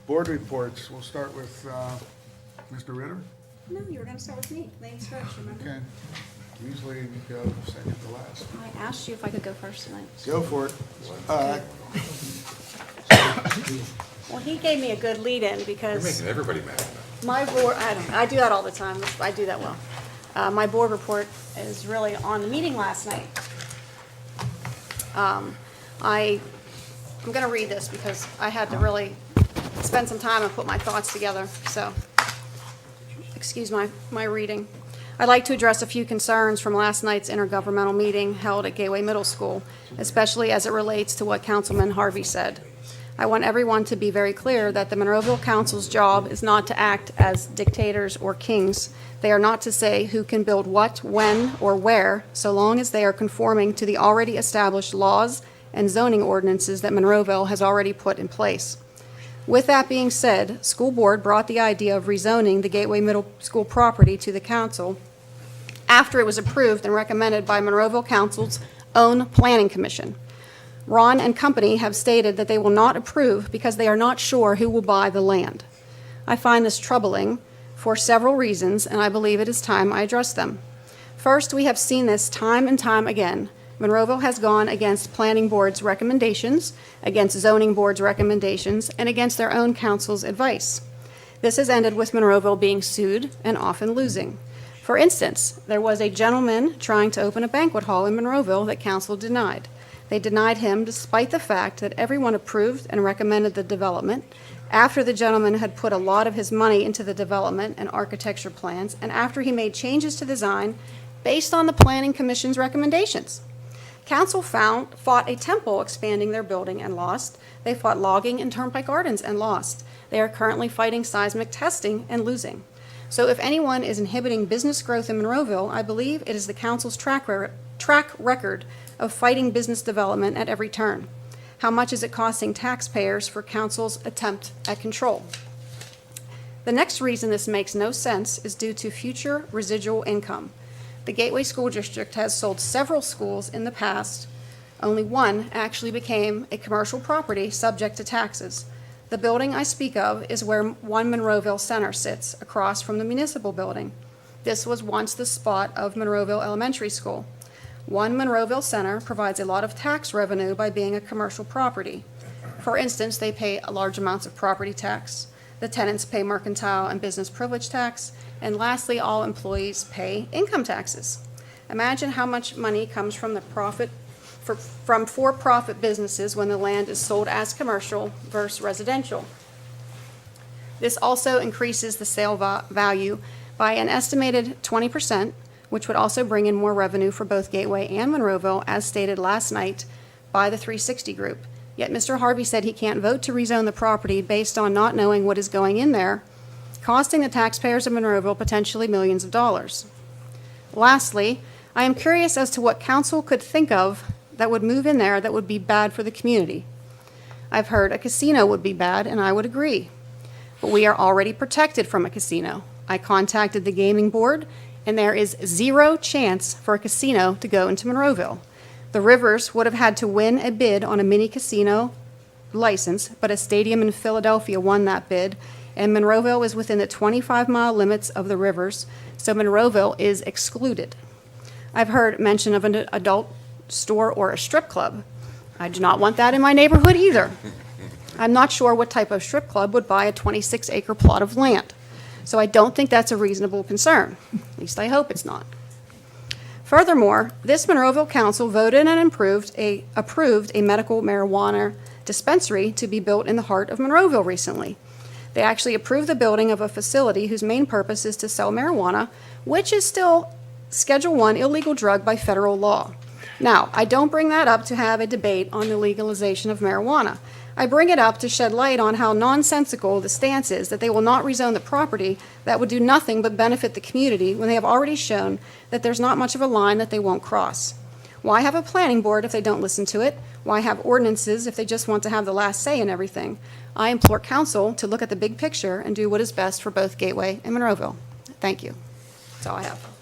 Board reports, we'll start with Mr. Ritter. No, you were going to start with me. Ladies first, remember? Okay. Usually you go second to last. I asked you if I could go first tonight. Go for it. Well, he gave me a good lead-in You're because making everybody mad. my board, I do that all the time. I do that well. My board report is really on the meeting last night. I'm going to read this because I had to really spend some time and put my thoughts together, so excuse my reading. I'd like to address a few concerns from last night's intergovernmental meeting held at Gateway Middle School, especially as it relates to what Councilman Harvey said. I want everyone to be very clear that the Monroeville Council's job is not to act as dictators or kings. They are not to say who can build what, when, or where, so long as they are conforming to the already established laws and zoning ordinances that Monroeville has already put in place. With that being said, School Board brought the idea of rezoning the Gateway Middle School property to the council after it was approved and recommended by Monroeville Council's own Planning Commission. Ron and company have stated that they will not approve because they are not sure who will buy the land. I find this troubling for several reasons, and I believe it is time I address them. First, we have seen this time and time again. Monroeville has gone against Planning Board's recommendations, against Zoning Board's recommendations, and against their own council's advice. This has ended with Monroeville being sued and often losing. For instance, there was a gentleman trying to open a banquet hall in Monroeville that council denied. They denied him despite the fact that everyone approved and recommended the development, after the gentleman had put a lot of his money into the development and architecture plans, and after he made changes to design based on the Planning Commission's recommendations. Council fought a temple expanding their building and lost. They fought logging and turnpike gardens and lost. They are currently fighting seismic testing and losing. So if anyone is inhibiting business growth in Monroeville, I believe it is the council's track record of fighting business development at every turn. How much is it costing taxpayers for council's attempt at control? The next reason this makes no sense is due to future residual income. The Gateway School District has sold several schools in the past. Only one actually became a commercial property subject to taxes. The building I speak of is where One Monroeville Center sits, across from the municipal building. This was once the spot of Monroeville Elementary School. One Monroeville Center provides a lot of tax revenue by being a commercial property. For instance, they pay large amounts of property tax. The tenants pay mercantile and business privilege tax. And lastly, all employees pay income taxes. Imagine how much money comes from the from for-profit businesses when the land is sold as commercial versus residential. This also increases the sale value by an estimated 20%, which would also bring in more revenue for both Gateway and Monroeville, as stated last night by the 360 Group. Yet Mr. Harvey said he can't vote to rezone the property based on not knowing what is going in there, costing the taxpayers of Monroeville potentially millions of dollars. Lastly, I am curious as to what council could think of that would move in there that would be bad for the community. I've heard a casino would be bad, and I would agree. But we are already protected from a casino. I contacted the gaming board, and there is zero chance for a casino to go into Monroeville. The Rivers would have had to win a bid on a mini casino license, but a stadium in Philadelphia won that bid, and Monroeville is within the 25-mile limits of the Rivers, so Monroeville is excluded. I've heard mention of an adult store or a strip club. I do not want that in my neighborhood either. I'm not sure what type of strip club would buy a 26-acre plot of land, so I don't think that's a reasonable concern. At least I hope it's not. Furthermore, this Monroeville Council voted and approved a medical marijuana dispensary to be built in the heart of Monroeville recently. They actually approved the building of a facility whose main purpose is to sell marijuana, which is still Schedule I illegal drug by federal law. Now, I don't bring that up to have a debate on the legalization of marijuana. I bring it up to shed light on how nonsensical the stance is that they will not rezone the property that would do nothing but benefit the community when they have already shown that there's not much of a line that they won't cross. Why have a planning board if they don't listen to it? Why have ordinances if they just want to have the last say in everything? I implore council to look at the big picture and do what is best for both Gateway and Monroeville. Thank you. That's all I have.